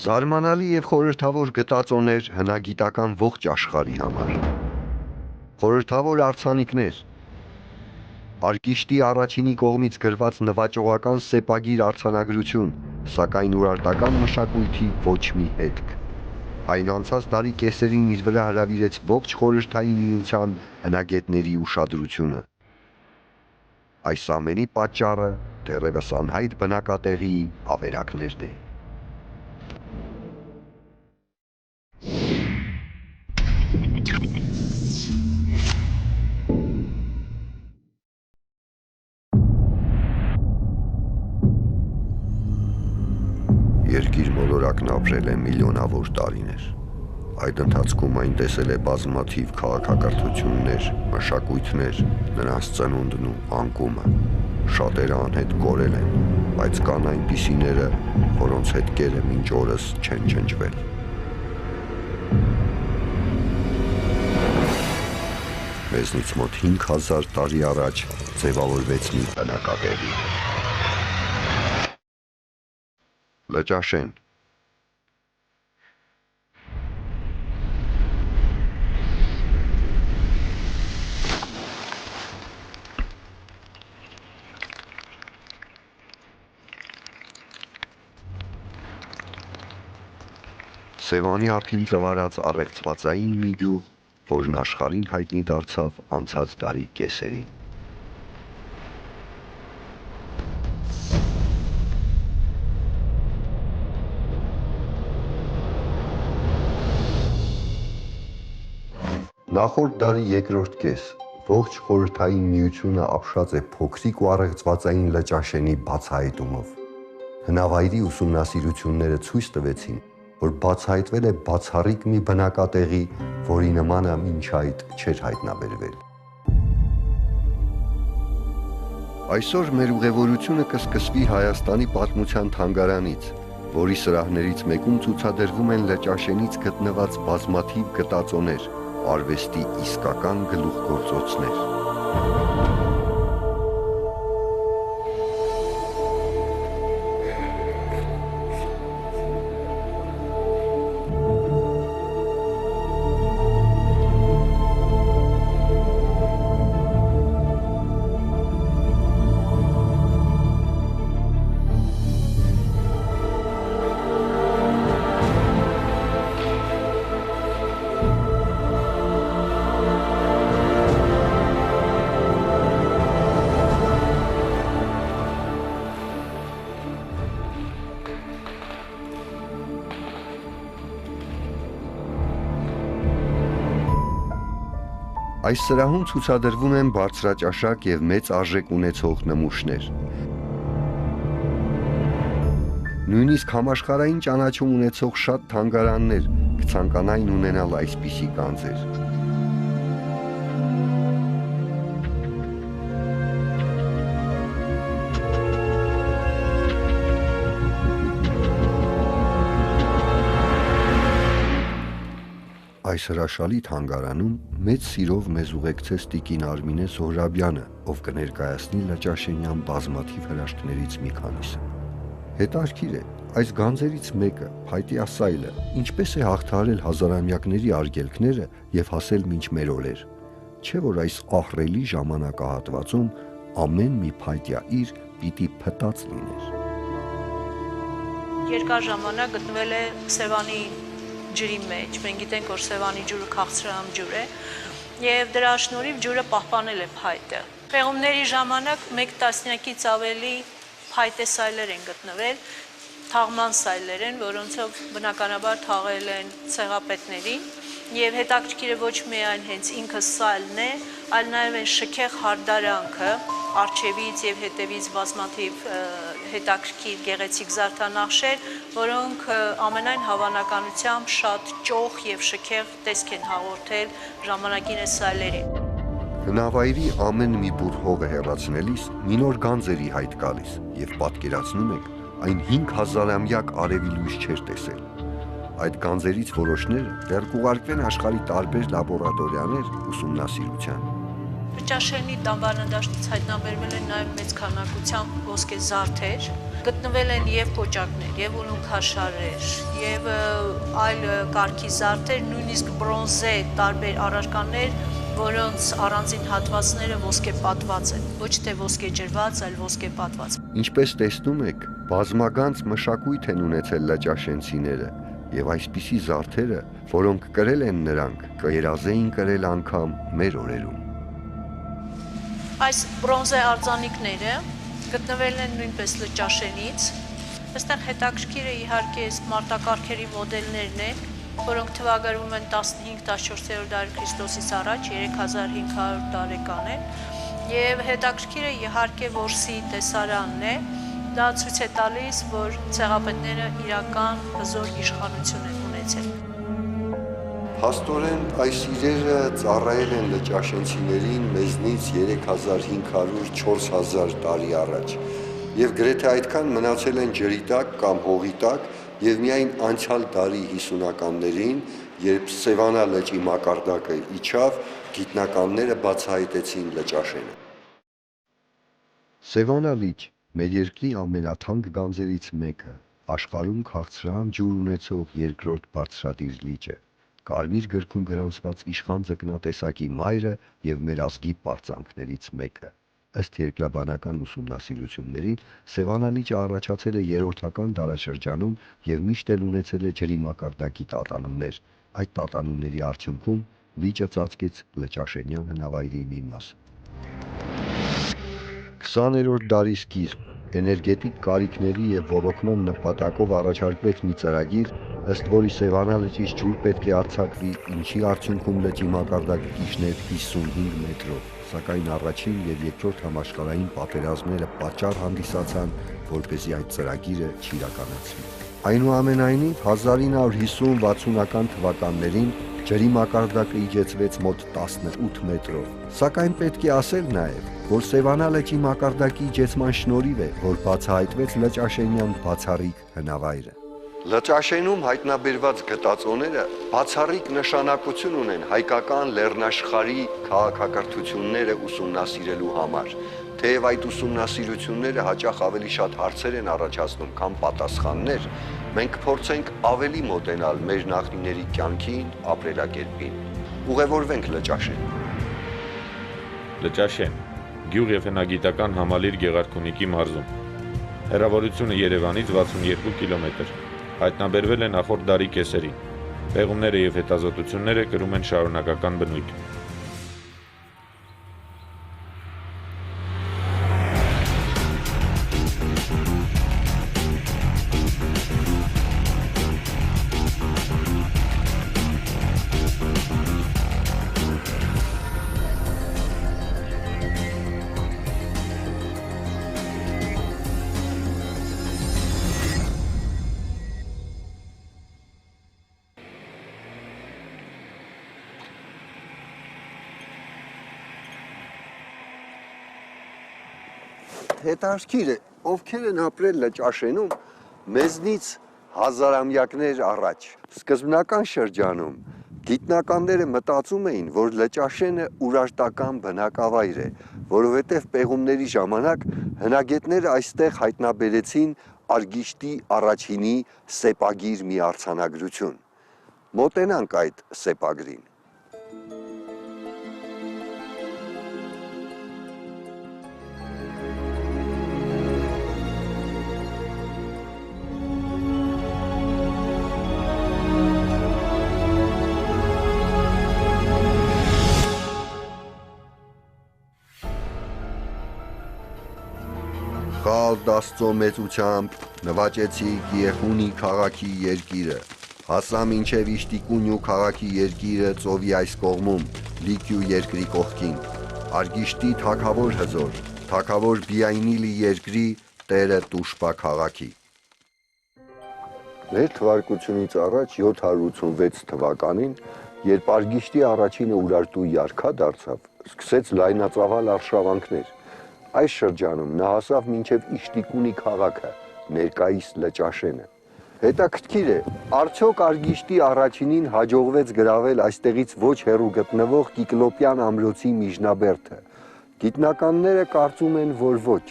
Զարմանալի եւ խորհրդավոր գտածոներ հնագիտական ողջ աշխարհի համար։ Խորհրդավոր արձանիկներ, Արկիշտի առաջինի կողմից գրված նվաճողական սեպագիր արձանագրություն, սակայն ուրարտական մշակույթի ոչ մի հետք։ Այն անցած տարի կեսերին իր վրա հրավիրեց ողջ խորհրդային միության հնագետների ուշադրությունը։ Այս ամենի պատճառը դեռևս անհայտ բնակատեղի ավերակներն են։ Երկիր մոլորակն ապրել է միլիոնավոր տարիներ։ Այդ ընթացքում այն տեսել է բազմաթիվ քաղաքակրթություններ, մշակույթներ, նրանց ծնունդն ու անկումը։ Շատերը անհետ կորել են, բայց կան այնպիսիները, որոնց հետքերը մինչ օրս չեն ջնջվել։ Մեզնից մոտ 5000 տարի առաջ ձևավորվեց մի բնակատեղի։ Լճաշեն։ Սևանի ափին ծվարած առեղծվածային մի գյուղ, որն աշխարհին հայտնի դարձավ անցած դարի կեսերին։ Նախորդ դարի երկրորդ կես ողջ խորհրդային միությունը ապշած է փոքրիկ ու առեղծվածային Լճաշենի բացահայտումով։ Հնավայրի ուսումնասիրությունները ցույց տվեցին, որ բացահայտվել է բացառիկ մի բնակատեղի, որի նմանը մինչ այդ չէր հայտնաբերվել։ Այսօր մեր ուղևորությունը կսկսվի Հայաստանի պատմության թանգարանից, որի սրահներից մեկում ցուցադրվում են Լճաշենից գտնված բազմաթիվ գտածոներ, արվեստի իսկական գլուխգործոցներ։ Այս սրահում ցուցադրվում են բարձրաճաշակ եւ մեծ արժեք ունեցող նմուշներ։ Նույնիսկ համաշխարհային ճանաչում ունեցող շատ թանգարաններ կցանկանային ունենալ այսպիսի գանձեր։ Այս հրաշալի թանգարանում մեծ սիրով մեզ ուղեկցեց տիկին Արմինե Զոհրաբյանը, ով կներկայացնի լճաշենյան բազմաթիվ հրաշքներից մի քանիսը։ Հետաքրքիր է, այս գանձերից մեկը, փայտի ասայլը, ինչպես է հաղթահարել հազարամյակների արգելքները եւ հասել մինչ մեր օրեր։ Չէ՞ որ այս ահռելի ժամանակահատվածում ամեն մի փայտյա իր պիտի փտած լիներ։ Երկար ժամանակ գտնվել է Սևանի ջրի մեջ, մենք գիտենք, որ Սևանի ջուրը քաղցրահամ ջուր է եւ դրա շնորհիվ ջուրը պահպանել է փայտը։ Պեղումների ժամանակ 1 տասնյակից ավելի փայտե սայլեր են գտնվել, թաղման սայլեր են, որոնցով բնականաբար թաղել են ցեղապետներին եւ հետաքրքիր է ոչ միայն հենց ինքը սայլն է, այլ նաեւ այն շքեղ հարդարանքը արջևից եւ հետևից բազմաթիվ հետաքրքիր գեղեցիկ զարդանախշեր, որոնք ամենայն հավանականությամբ շատ ճոխ եւ շքեղ տեսք են հաղորդել ժամանակին այս սայլերին։ Հնավայրի ամեն մի բուռ հողը հեռացնելիս մի նոր գանձերի հայտ գալիս եւ պատկերացնում եք, այն 5000-ամյակ արևի լույս չէր տեսել։ Այդ գանձերից որոշները դեռ կուղարկվեն աշխարհի տարբեր լաբորատորիաներ ուսումնասիրության։ Լճաշենի տամբարնադաշտից հայտնաբերվել են նաև մեծ քանակությամբ ոսկե զարդեր, գտնվել են եւ կոճակներ, եւ ուլունքաշարեր, եւ այլ կարգի զարդեր, նույնիսկ բրոնզե տարբեր առարկաներ, որոնց առանձին հատվածները ոսկեպատված են, ոչ թե ոսկեջրված, այլ ոսկեպատված։ Ինչպես տեսնում եք, բազմագանց մշակույթ են ունեցել լճաշենցիները, եւ այսպիսի զարդերը, որոնք կրել են նրանք, կերազեին կրել անգամ մեր օրերում։ Այս բրոնզե արձանիկները գտնվել են նույնպես Լճաշենից։ Այստեղ հետաքրքիրը իհարկե մարտակարգերի մոդելներն են, որոնք թվագրվում են 15-14-րդ դարի Քրիստոսից առաջ, 3500 տարեկան են, եւ հետաքրքիրը իհարկե որսի տեսարանն է, դա ցույց է տալիս, որ ցեղապետները իրական հզոր իշխանություն են ունեցել։ Փաստորեն այս իրերը ծառայել են լճաշենցիներին մեզնից 3500-4000 տարի առաջ եւ գրեթե այդքան մնացել են ջրի տակ կամ հողի տակ եւ միայն անցյալ դարի 50-ականներին, երբ Սևանա լճի մակարդակը իջավ, գիտնականները բացահայտեցին լճաշենը։ Սևանա լիճ մեր երկրի ամենաթանկ գանձերից մեկը, աշխարհում քաղցրահամ ջուր ունեցող երկրորդ բարձրադիր լիճը։ Կարմիր գրքում գրանցված իշխան ձկնատեսակի մայրը եւ մեր ազգի պարծանքներից մեկը։ Ըստ երկրաբանական ուսումնասիրությունների, Սևանա լիճը առաջացել է երրորդական դարաշրջանում եւ միշտ էլ ունեցել է ջրի մակարդակի տատանումներ։ Այդ տատանումների արդյունքում լիճը ծածկեց լճաշենյան հնավայրի մի մասը։ 20-րդ դարի սկիզբ էներգետիկ կարիքների եւ ոռոգման նպատակով առաջարկվեց մի ծրագիր, ըստ որի Սևանա լճից ջուր պետք է արձակվի, ինչի արդյունքում լճի մակարդակը կիջներ 55 մետրով, սակայն առաջին եւ երկրորդ համաշխարհային պատերազմները պատճառ հանդիսացան, որպեսզի այդ ծրագիրը չիրականացվի։ Այնուամենայնիվ 1950-60-ական թվականներին ջրի մակարդակը իջեցվեց մոտ 18 մետրով, սակայն պետք է ասել նաեւ, որ Սևանա լճի մակարդակի իջեցման շնորհիվ է, որ բացահայտվեց լճաշենյան բացառիկ հնավայրը։ Լճաշենում հայտնաբերված գտածոները բացառիկ նշանակություն ունեն հայկական լեռնաշխարհի քաղաքակրթությունները ուսումնասիրելու համար, թեև այդ ուսումնասիրությունները հաճախ ավելի շատ հարցեր են առաջացնում, քան պատասխաններ, մենք փորձենք ավելի մոտենալ մեր նախնիների կյանքին, ապրելակերպին։ Ուղևորվենք Լճաշեն։ Լճաշեն, գյուղ եւ հնագիտական համալիր Գեղարքունիքի մարզում։ Հեռավորությունը Երևանից 62 կիլոմետր։ Հայտնաբերվել է նախորդ դարի կեսերին։ Պեղումները եւ հետազոտությունները կրում են շարունակական բնույթ։ Հետաքրքիր է, ովքեր են ապրել Լճաշենում մեզնից հազարամյակներ առաջ։ Սկզբնական շրջանում գիտնականները մտածում էին, որ Լճաշենը ուրարտական բնակավայր է, որովհետև պեղումների ժամանակ հնագետները այստեղ հայտնաբերեցին Արգիշտի առաջինի սեպագիր մի արձանագրություն։ Մոտենանք այդ սեպագրին։ Խալդ Աստծո մեծությամբ նվաճեցի Գիեխունի քաղաքի երկիրը, հասա մինչև Իշտիկունյու քաղաքի երկիրը ծովի այս կողմում, Լիկյու երկրի կողքին, Արգիշտի թագավոր հզոր, թագավոր Բիայնիլի երկրի տերը Տուշպա քաղաքի։ Մեր թվարկությունից առաջ 786 թվականին, երբ Արգիշտի առաջինը Ուրարտուի արքա դարձավ, սկսեց լայնածավալ արշավանքներ։ Այս շրջանում նա հասավ մինչև Իշտիկունի քաղաքը, ներկայիս Լճաշենը։ Հետաքրքիր է, արդյոք Արգիշտի առաջինին հաջողվեց գրավել այստեղից ոչ հեռու գտնվող Կիկլոպյան ամրոցի միջնաբերդը։ Գիտնականները կարծում են, որ ոչ։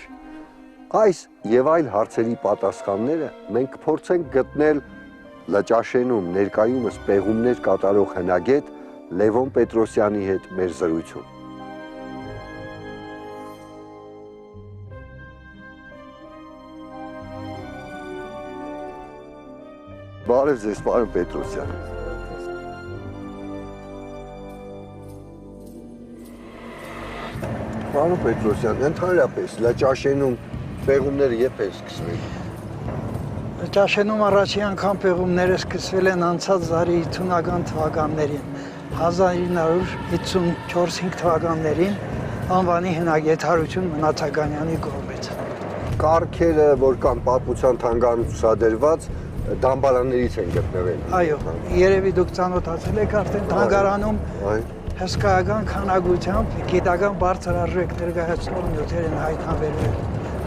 Այս եւ այլ հարցերի պատասխանները մենք կփորձենք գտնել Լճաշենում ներկայումս պեղումներ կատարող հնագետ Լևոն Պետրոսյանի հետ մեր զրույցում։ Բարև ձեզ, պարոն Պետրոսյան։ Պարոն Պետրոսյան, ընդհանրապես Լճաշենում պեղումները երբ են սկսվել։ Լճաշենում առաջի անգամ պեղումները սկսվել են անցած դարի 50-ական թվականներին, 1954-5 թվականներին անվանի հնագետ Հարություն Մնացականյանի կողմից։ Կառքերը, որ կան պատմության թանգարանում ցուցադրված, դամբարաններից են գտնվել։ Այո, երևի դուք ծանոթացել եք արդեն թանգարանում հսկայական քանակությամբ գիտական բարձր արժեք ներկայացնող նյութեր են հայտնաբերվել։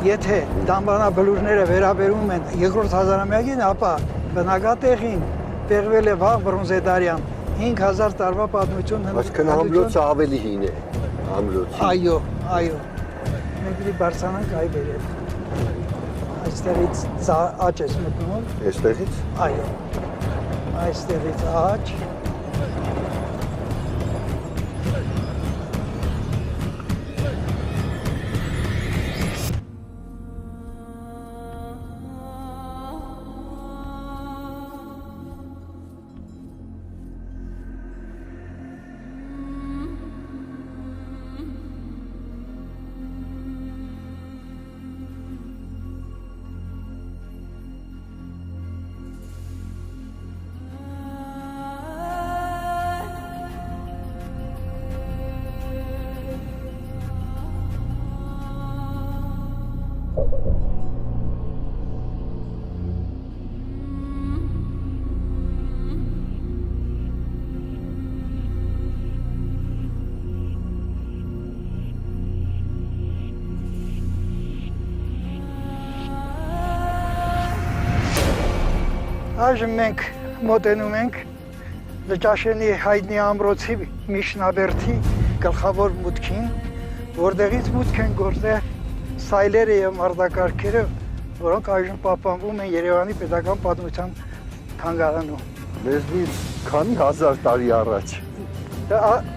Եթե դամբարանաբլուրները վերաբերում են երկրորդ հազարամյակին, ապա բնակատեղին պեղվել է վաղ բրոնզեդարյան 5000 տարվա պատմություն։ Այսինքն ամրոցը ավելի հին է, ամրոցի։ Այո, այո։ Մենք դի բարձրանանք այ վերև։ Այստեղից աճ է մտնում։ Այստեղից։ Այո։ Այստեղից աճ։ Այժմ մենք մոտենում ենք Լճաշենի հայտնի ամրոցի Միշնաբերդի գլխավոր մուտքին, որտեղից մուտք են գործել սայլերը եւ մարտակարգերը, որոնք այժմ պահպանվում են Երևանի Պետական Պատմության թանգարանում։ Մեզնից քանի հազար տարի առաջ։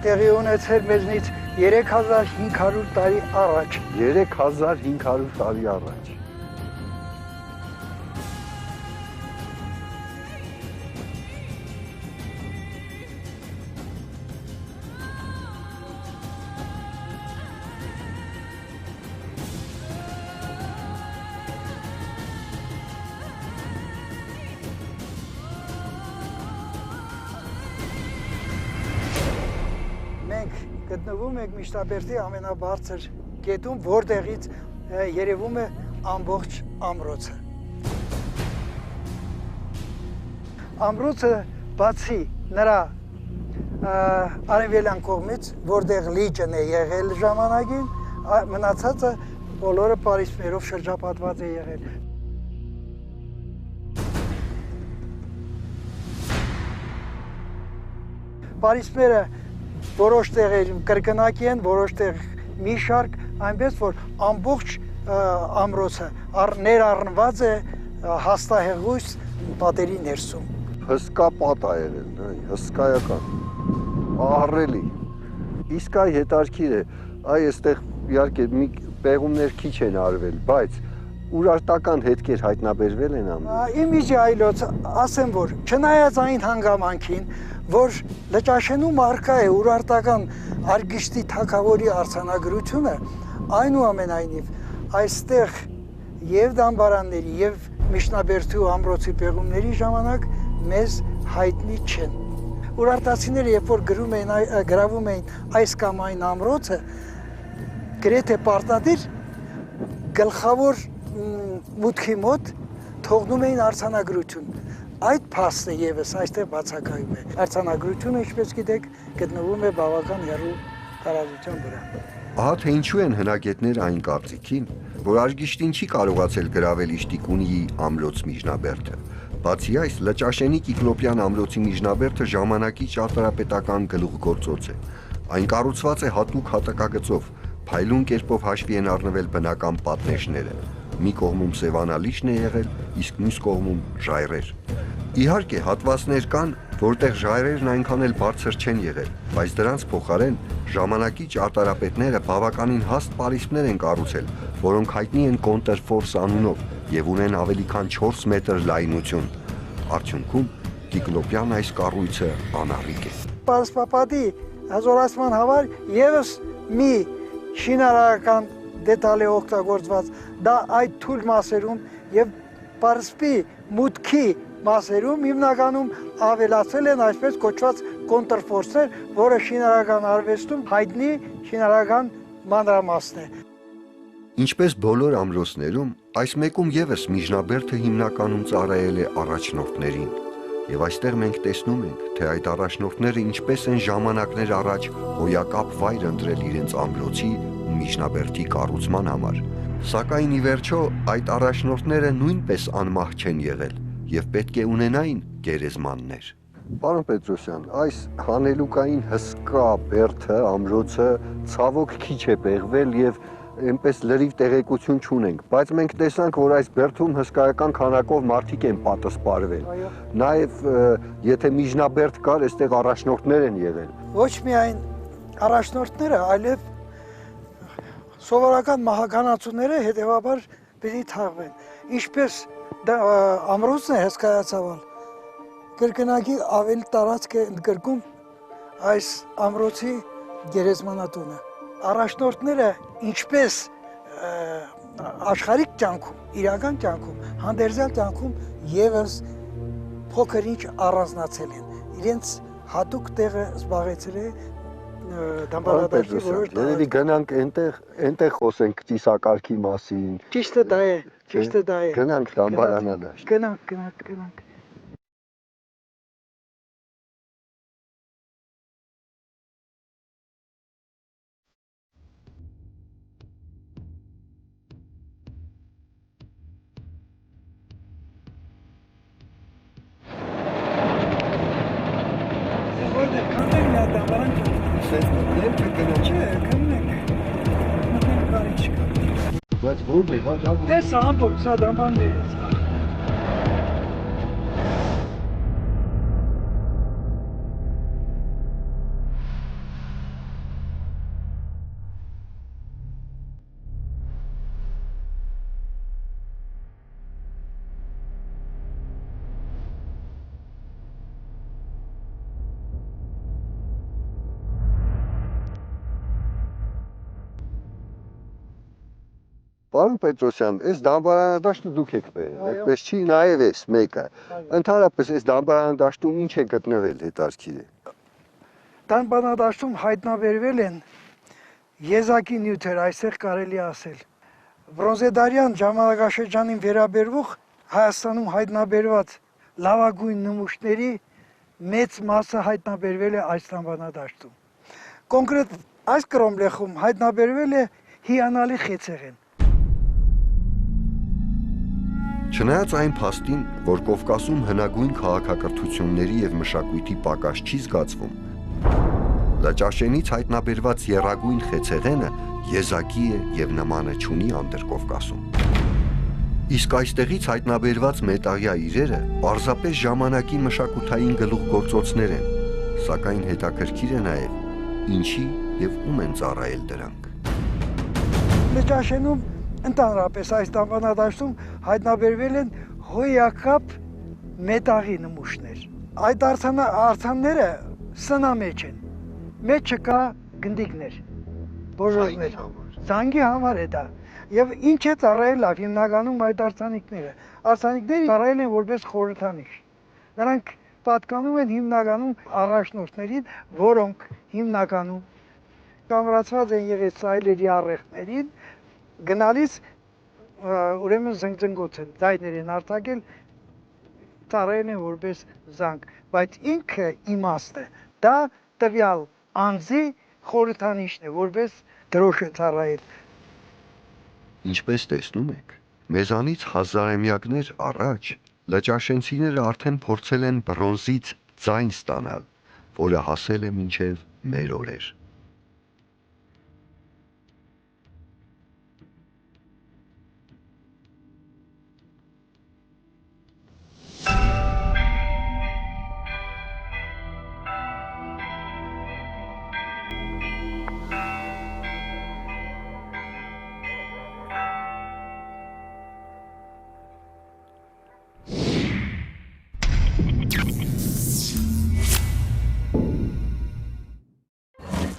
Տեղի ունեցել մեզնից 3500 տարի առաջ։ 3500 տարի առաջ։ Գտնվում ենք Միշնաբերդի ամենաբարձր կետում, որտեղից երևում է ամբողջ ամրոցը։ Ամրոցը բացի նրա արևելյան կողմից, որտեղ լիճն է եղել ժամանակին, մնացածը բոլորը պարիսպներով շրջապատված է եղել։ Պարիսպները որոշ տեղեր կրկնակի են, որոշ տեղ մի շարք, այնպես որ ամբողջ ամրոցը ներառնված է հաստահեղույց պատերի ներսում։ Հսկա պատ է եղել, հսկայական, ահռելի։ Իսկ այ հետարքիր է, այ այստեղ իհարկե մի պեղումներ քիչ են արվել, բայց ուրարտական հետքեր հայտնաբերվել են ամեն։ Իմիջի այլոց ասեմ, որ չնայած այն հանգամանքին, որ Լճաշենում առկա է ուրարտական Արգիշտի թագավորի արձանագրությունը, այնուամենայնիվ այստեղ եւ դամբարանների եւ Միշնաբերդի ամրոցի պեղումների ժամանակ մեզ հայտնի չեն։ Ուրարտացիները երբ որ գրավում էին այս կամ այն ամրոցը, գրեթե պարտադիր գլխավոր մուտքի մոտ թողնում էին արձանագրություն։ Այդ փաստը եւս այստեղ բացակայում է։ Արձանագրությունը, ինչպես գիտեք, գտնվում է բավական հեռու տարածության վրա։ Ահա թե ինչու են հնագետները այն կարծիքին, որ Արգիշտին չի կարողացել գրավել Իշտիկունիի ամրոց Միշնաբերդը։ Բացի այս, Լճաշենի Կիկլոպյան ամրոցի Միշնաբերդը ժամանակի ճարտարապետական գլուխգործոց է։ Այն կառուցված է հատուկ հատակագծով, փայլուն կերպով հաշվի են առնվել բնական պատնեշները։ մի կողմում Սևանալիչն է եղել, իսկ մյուս կողմում ժայռեր։ Իհարկե, հատվածներ կան, որտեղ ժայռերն այնքան էլ բարձր չեն եղել, բայց դրանց փոխարեն ժամանակի ճարտարապետները բավականին հաստ պարիսպներ են կառուցել, որոնք հայտնի են կոնտրֆորս անունով եւ ունեն ավելի քան 4 մետր լայնություն։ Արդյունքում Կիկլոպյան այս կառույցը անառիկ է։ Պարսպապատի հազորացման համար եւս մի շինարարական դետալ է օգտագործված, դա այդ թույլ մասերում եւ պարսպի մուտքի մասերում հիմնականում ավելացել են այսպես կոչված կոնտրֆորսներ, որը շինարարական արվեստում հայտնի շինարարական մանրամասն է։ Ինչպես բոլոր ամրոցներում, այս մեկում եւս միջնաբերդը հիմնականում ծառայել է առաջնորդներին։ Եվ այստեղ մենք տեսնում ենք, թե այդ առաջնորդները ինչպես են ժամանակներ առաջ հոյակապ վայր ընտրել իրենց ամրոցի ու միջնաբերդի կառուցման համար։ Սակայն ի վերջո այդ առաջնորդները նույնպես անմահ չեն եղել եւ պետք է ունենային գերեզմաններ։ Պարոն Պետրոսյան, այս հանելուկային հսկա բերդը, ամրոցը ցավոք քիչ է պեղվել եւ այնպես լրիվ տեղեկություն չունենք, բայց մենք տեսանք, որ այս բերդում հսկայական քանակով մարդիկ են պատասպարվել։ Նաև եթե միջնաբերդ կար, այստեղ առաջնորդներ են եղել։ Ոչ միայն առաջնորդները, այլև սովորական մահականացուները հետևաբար պիտի թաղվեն։ Ինչպես ամրոցն է հսկայացավալ, կրկնակի ավելի տարածք է ընդգրկում այս ամրոցի գերեզմանատունը։ Առաջնորդները ինչպես աշխարհիկ կյանքում, իրական կյանքում, հանդերձյալ կյանքում եւս փոքր ինչ առանձնացել են։ Իրենց հատուկ տեղը զբաղեցել է դամբարադաշտի որոշ Երևի գնանք այնտեղ խոսենք ծիսակարգի մասին։ Ճիշտը դա է, ճիշտը դա է։ Գնանք դամբարանադաշտ։ Գնանք։ Բայց ո՞ր է, Դες ամբողջ սա դամբարն է։ Պարոն Պետրոսյան, այս դամբարանադաշտը դուք եք բերել, այդպես չի, նաև էս մեկը։ Ընդհանրապես այս դամբարանադաշտում ինչ է գտնվել հետաքրքիր է։ Դամբարանադաշտում հայտնաբերվել են եզակի նյութեր, այստեղ կարելի ասել։ Բրոնզեդարյան ժամանակաշրջանին վերաբերվող Հայաստանում հայտնաբերված լավագույն նմուշների մեծ մասը հայտնաբերվել է այս դամբարանադաշտում։ Կոնկրետ այս կրոմլեխում հայտնաբերվել է հիանալի խեցեղեն։ Չնայած այն փաստին, որ Կովկասում հնագույն քաղաքակրթությունների եւ մշակույթի պակաս չի զգացվում, Լճաշենից հայտնաբերված եռագույն խեցեղենը եզակի է եւ նմանը չունի Անդրկովկասում։ Իսկ այստեղից հայտնաբերված մետաղյա իրերը պարզապես ժամանակի մշակութային գլուխգործոցներ են, սակայն հետաքրքիր է նաեւ ինչի եւ ում են ծառայել դրանք։ Լճաշենում ընդհանրապես այս դամբարանադաշտում հայտնաբերվել են հոյակապ մետաղի նմուշներ։ Այդ արձանները սնամեջ են։ Մեջը կա գնդիկներ, բոժոզներ, զանգի համար է դա։ Եվ ինչ է ծառայել լավ հիմնականում այդ արձանիկները։ Արձանիկները ծառայել են որպես խորհրդանիշ։ Նրանք պատկանում են հիմնականում առաջնորդներին, որոնք հիմնականում կամրացված են եղել սայլերի առեղներին, գնալիս ուրեմն զնգզնգոց են, ձայներ են արտակել, ծառայել են որպես զանգ, բայց ինքը իմաստը, դա տվյալ անձի խորհրդանիշն է, որպես դրոշ է ծառայել։ Ինչպես տեսնում եք, մեզանից հազարամյակներ առաջ լճաշենցիները արդեն փորձել են բրոնզից ձայն ստանալ, որը հասել է մինչև մեր օրեր։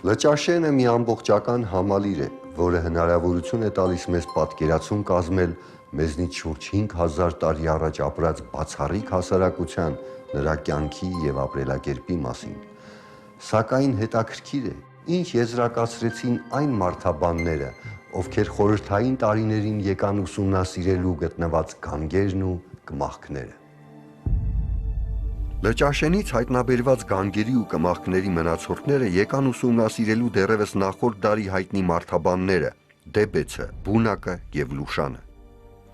Լճաշենը մի ամբողջական համալիր է, որը հնարավորություն է տալիս մեզ պատկերացում կազմել մեզնից շուրջ 5000 տարի առաջ ապրած բացառիկ հասարակության, նրա կյանքի եւ ապրելակերպի մասին։ Սակայն հետաքրքիր է, ինչ եզրակացրեցին այն մարդաբանները, ովքեր խորհրդային տարիներին եկան ուսումնասիրելու գտնված գանգերն ու կմախքները։ Լճաշենից հայտնաբերված գանգերի ու կմախքների մնացորդները եկան ուսումնասիրելու դեռևս նախորդ դարի հայտնի մարդաբանները՝ Դեբեցը, Բունակը եւ Լուշանը։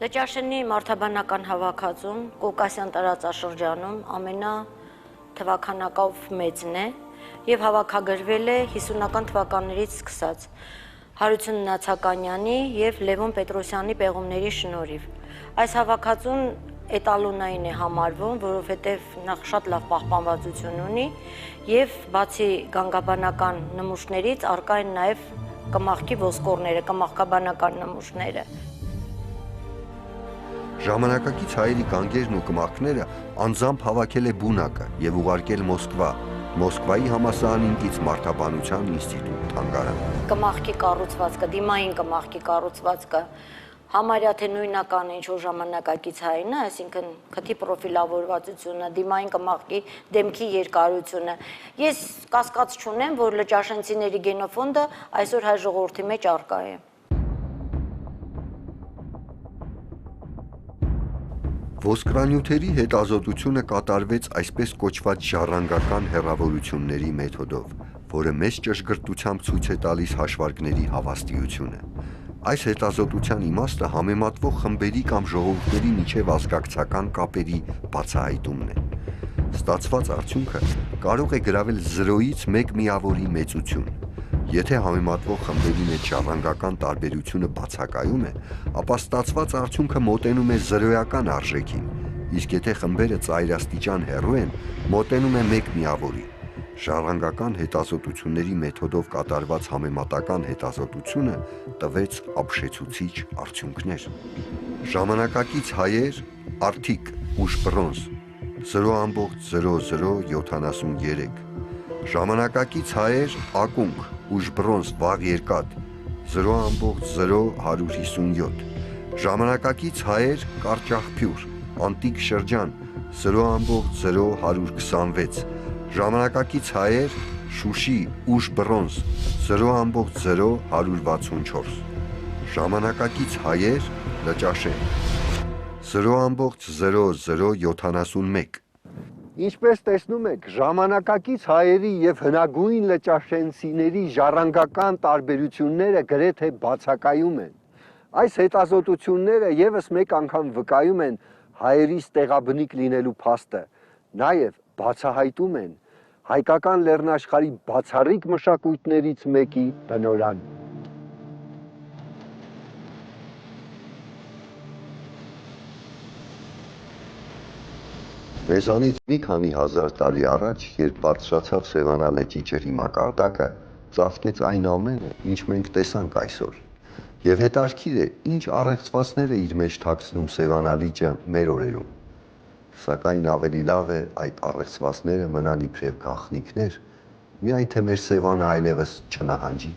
Լճաշենի մարդաբանական հավաքածուն Կովկասյան տարածաշրջանում ամենաթվականակով մեծն է եւ հավաքագրվել է 50-ական թվականներից սկսած Հարություն Նացականյանի եւ Լևոն Պետրոսյանի պեղումների շնորհիվ։ Այս հավաքածուն էտալոնային է համարվում, որովհետև նախ շատ լավ պահպանվածություն ունի եւ բացի գանգաբանական նմուշներից առկա են նաեւ կմախքի ոսկորները, կմախքաբանական նմուշները։ Ժամանակակից հայերի գանգերն ու կմախքները անձամբ հավաքել է Բունակը եւ ուղարկել Մոսկվա, Մոսկվայի համալսարանից մարդաբանության ինստիտուտ թանգարան։ Կմախքի կառուցվածքը, դիմային կմախքի կառուցվածքը համարյա թե նույնական է ինչ-որ ժամանակակից հային է, այսինքն քթի պրոֆիլավորվածությունը, դիմային կմախքի դեմքի երկարությունը։ Ես կասկած չունեմ, որ լճաշենցիների գենոֆոնդը այսօր հայ ժողովրդի մեջ առկա է։ Ոսկրանյութերի հետազոտությունը կատարվեց այսպես կոչված ժառանգական հեռավորությունների մեթոդով, որը մեծ ճշգրտությամբ ցույց է տալիս հաշվարկների հավաստիությունը։ Այս հետազոտության իմաստը համեմատվող խմբերի կամ ժողովուրդների միջև ազգակցական կապերի բացահայտումն է։ Ստացված արդյունքը կարող է գրավել 0-ից 1 միավորի մեծություն։ Եթե համեմատվող խմբերի մեջ ժառանգական տարբերությունը բացակայում է, ապա ստացված արդյունքը մոտենում է 0-ական արժեքին, իսկ եթե խմբերը ծայրաստիճան հեռու են, մոտենում է 1 միավորի։ Ժառանգական հետազոտությունների մեթոդով կատարված համեմատական հետազոտությունը տվեց ապշեցուցիչ արդյունքներ։ Ժամանակակից հայեր արդիկ ուշ բրոնզ 0.0073, ժամանակակից հայեր ակունք ուշ բրոնզ վաղ երկաթ 0.0157, ժամանակակից հայեր կարճաղբյուր անտիկ շրջան 0.0126, ժամանակակից հայեր Շուշի ուշ բրոնզ 0.0164, ժամանակակից հայեր Լճաշեն 0.0071։ Ինչպես տեսնում եք, ժամանակակից հայերի եւ հնագույն լճաշենցիների ժառանգական տարբերությունները գրեթե բացակայում են։ Այս հետազոտությունները եւս մեկ անգամ վկայում են հայերի ստեղաբնիկ լինելու փաստը, նաեւ բացահայտում են հայկական լեռնաշխարհի բացառիկ մշակույթներից մեկի բնորան։ Մեզանից մի քանի հազար տարի առաջ, երբ բարձրացավ Սևանա լճի ջրի մակարդակը, ծածկեց այն ամենը, ինչ մենք տեսանք այսօր։ Եվ հետաքրքիր է, ինչ առեղծվածներ է իր մեջ թաքցնում Սևանա լիճը մեր օրերում։ Սակայն ավելի լավ է այդ առեղծվածները մնան իբրև գաղտնիքներ, միայն թե մեր Սևանը այլևս չնահանջի։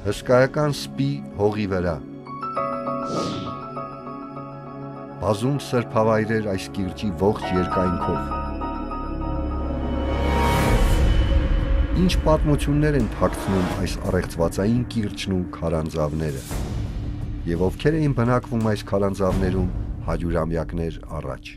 Հսկայական սպի հողի վրա բազում սրբավայրեր այս կիրճի ողջ երկայնքով։ Ինչ պատմություններ են թաքցնում այս առեղծվածային կիրճն ու քարանձավները, եւ ովքեր էին բնակվում այս քարանձավներում հարյուրամյակներ առաջ։